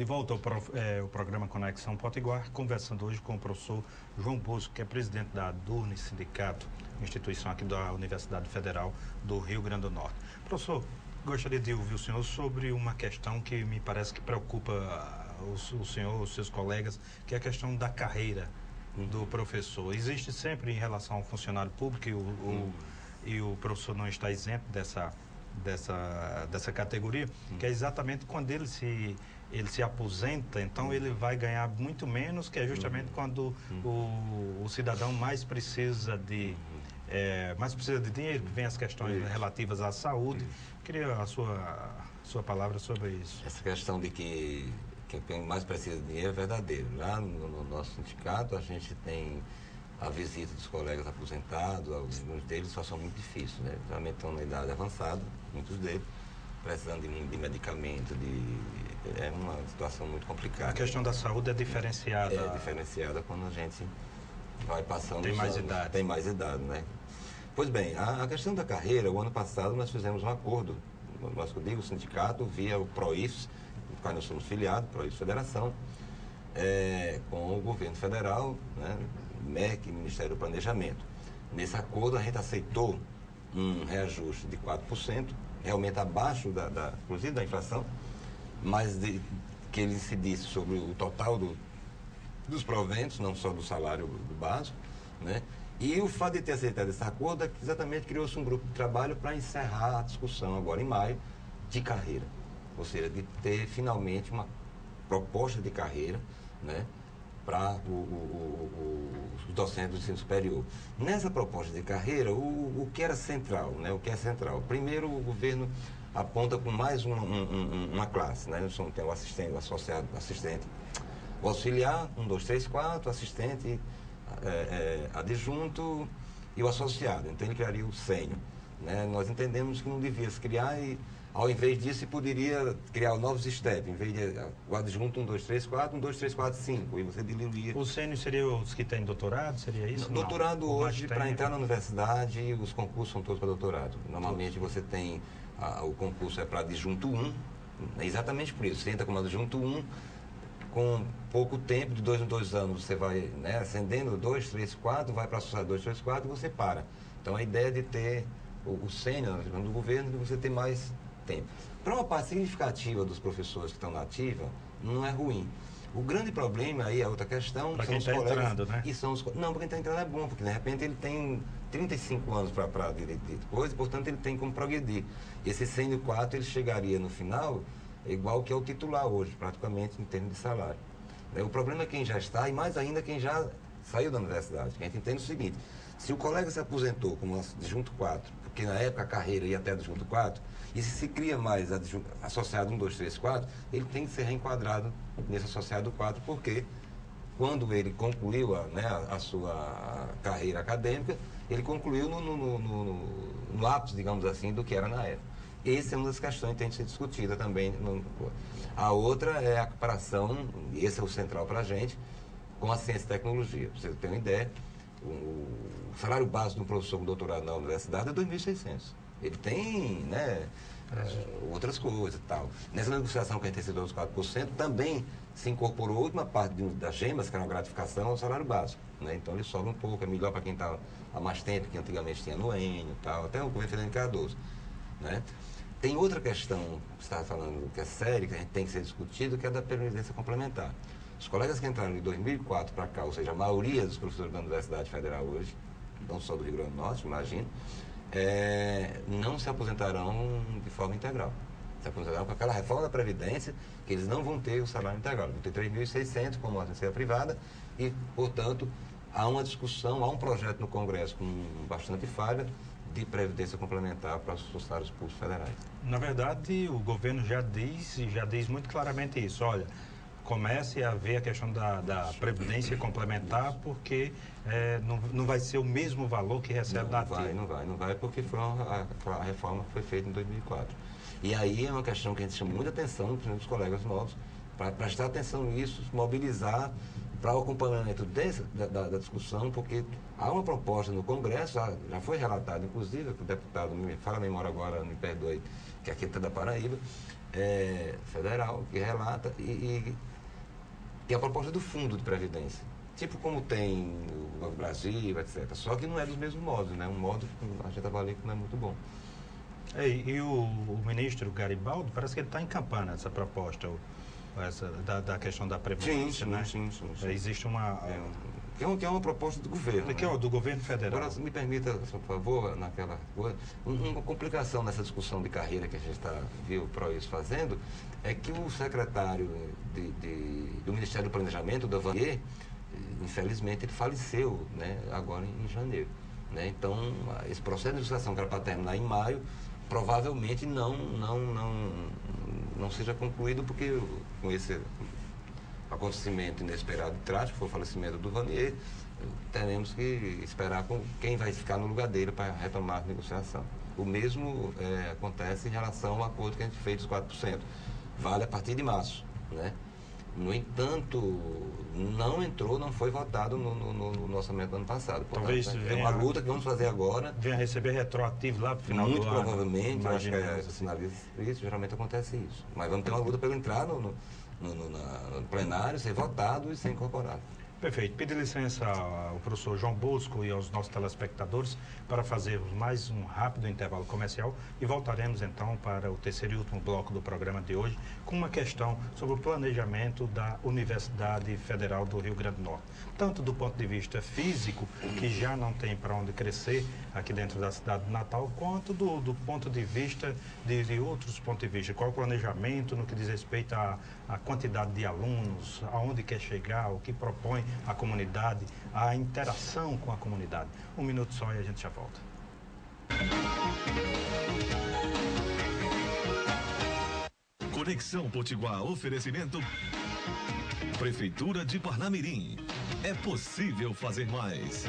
De volta ao programa Conexão Potiguar, conversando hoje com o professor João Bosco, que é presidente da Durne Sindicato, instituição aqui da Universidade Federal do Rio Grande do Norte. Professor, gostaria de ouvir o senhor sobre uma questão que me parece que preocupa o senhor, os seus colegas, que é a questão da carreira do professor. Existe sempre em relação ao funcionário público e o professor não está isento dessa categoria, que é exatamente quando ele se aposenta, então ele vai ganhar muito menos, que é justamente quando o cidadão mais precisa de dinheiro, que vem as questões relativas à saúde. Queria a sua palavra sobre isso. Essa questão de que quem mais precisa de dinheiro é verdadeiro. Lá no nosso sindicato, a gente tem a visita dos colegas aposentados, alguns deles só são muito difíceis, né? Realmente estão na idade avançada, muitos deles, precisando de medicamento, é uma situação muito complicada. A questão da saúde é diferenciada. É diferenciada quando a gente vai passando... Tem mais idade. Tem mais idade, né? Pois bem, a questão da carreira, o ano passado nós fizemos um acordo, nós, eu digo, o sindicato, via o PROIFES, do qual nós somos filiados, PROIFES Federação, com o governo federal, né? MEC, Ministério do Planejamento. Nesse acordo a gente aceitou um reajuste de 4%, realmente abaixo inclusive da inflação, mas que ele incidisse sobre o total dos proventos, não só do salário básico, né? E o fato de ter aceitado esse acordo é que exatamente criou-se um grupo de trabalho para encerrar a discussão agora em maio de carreira, ou seja, de ter finalmente uma proposta de carreira, né, para os docentes do ensino superior. Nessa proposta de carreira, o que era central, né? O que é central? Primeiro, o governo aponta com mais uma classe, né? Tem o assistente, o associado, assistente, o auxiliar, 1, 2, 3, 4, assistente, adjunto e o associado. Então, ele criaria o sênior, né? Nós entendemos que não devia se criar e, ao invés disso, poderia criar novos steps. Em vez de o adjunto 1, 2, 3, 4, 1, 2, 3, 4, 5. E você diluía. O sênior seria os que têm doutorado? Seria isso? Doutorado não. Hoje, para entrar na universidade, os concursos são todos para doutorado. Normalmente você tem, o concurso é para adjunto 1, exatamente por isso. Você entra como adjunto 1, com pouco tempo, de 2 em 2 anos, você vai, né, ascendendo 2, 3, 4, vai para associado 2, 3, 4 e você para. Então a ideia de ter o sênior do governo, de você ter mais tempo. Para uma parte significativa dos professores que estão na ativa, não é ruim. O grande problema aí, a outra questão, para são os colegas... entrando, né? E são os, não, para quem está entrando é bom, porque de repente ele tem 35 anos para coisa, portanto ele tem como progredir. Esse sênior 4, ele chegaria no final igual que é o titular hoje, praticamente, em termos de salário. O problema é quem já está, e mais ainda quem já saiu da universidade. A gente entende o seguinte: se o colega se aposentou como adjunto 4, porque na época a carreira ia até adjunto 4, e se cria mais associado 1, 2, 3, 4, ele tem que ser reenquadrado nesse associado 4, porque quando ele concluiu a sua carreira acadêmica, ele concluiu no ápice, digamos assim, do que era na época. Essa é uma das questões que tem que ser discutida também. A outra é a comparação, e esse é o central para a gente, com a ciência e tecnologia. Pra você ter uma ideia, o salário básico de um professor com doutorado na universidade é 2.600. Ele tem, né, outras coisas e tal. Nessa negociação que a gente recebeu dos 4%, também se incorporou a última parte das gemas, que era uma gratificação, ao salário básico, né? Então ele sobra um pouco, é melhor para quem está há mais tempo, que antigamente tinha no Enio e tal, até o governo Fernando Cardoso, né? Tem outra questão que você estava falando, que é séria, que a gente tem que ser discutido, que é da previdência complementar. Os colegas que entraram de 2004 para cá, ou seja, a maioria dos professores da Universidade Federal hoje, não só do Rio Grande do Norte, imagino, não se aposentarão de forma integral. Se aposentarão com aquela reforma da Previdência, que eles não vão ter o salário integral. Vão ter 3.600 como a terceira privada e, portanto, há uma discussão, há um projeto no Congresso com bastante falha de previdência complementar para os funcionários públicos federais. Na verdade, o governo já diz muito claramente isso. Olha, comece a ver a questão da previdência complementar, porque não vai ser o mesmo valor que recebe da ativa. Não vai, porque a reforma foi feita em 2004. E aí é uma questão que a gente chama muita atenção, principalmente os colegas novos, para prestar atenção nisso, mobilizar para o acompanhamento da discussão, porque há uma proposta no Congresso, já foi relatado, inclusive, que o deputado, me fala a memória agora, me perdoe, que aqui é da Paraíba, federal, que relata, e a proposta do Fundo de Previdência. Tipo como tem o Banco do Brasil, etc. Só que não é dos mesmos modos, né? Um modo que a gente avalia que não é muito bom. E o ministro Garibaldi, parece que ele está encampando essa proposta, da questão da Previdência, né? Sim. Existe uma... Que é uma proposta do governo. Que é do governo federal. Agora, me permita, por favor, naquela coisa, uma complicação nessa discussão de carreira que a gente viu o PROIS fazendo, é que o secretário do Ministério do Planejamento, da Vanier, infelizmente, ele faleceu, né, agora em janeiro. Né? Então, esse processo de legislação que era para terminar em maio, provavelmente não seja concluído, porque com esse acontecimento inesperado e trágico, foi o falecimento do Vanier, teremos que esperar com quem vai ficar no lugar dele para retomar a negociação. O mesmo acontece em relação ao acordo que a gente fez dos 4%. Vale a partir de março, né? No entanto, não foi votado no orçamento do ano passado. Portanto, talvez é uma luta que vamos fazer agora. Venha receber retroativo lá para o final do ano. Muito provavelmente, eu acho que sinaliza isso, geralmente acontece isso. Mas vamos ter uma luta para ele entrar no plenário, ser votado e ser incorporado. Perfeito. Pedir licença ao professor João Bosco e aos nossos telespectadores para fazermos mais um rápido intervalo comercial e voltaremos então para o terceiro e último bloco do programa de hoje com uma questão sobre o planejamento da Universidade Federal do Rio Grande do Norte. Tanto do ponto de vista físico, que já não tem para onde crescer aqui dentro da cidade de Natal, quanto do ponto de vista de outros pontos de vista. Qual é o planejamento no que diz respeito à quantidade de alunos, aonde quer chegar, o que propõe a comunidade, a interação com a comunidade. Um minuto só e a gente já volta. Conexão Potiguar, oferecimento Prefeitura de Parnamirim. É possível fazer mais.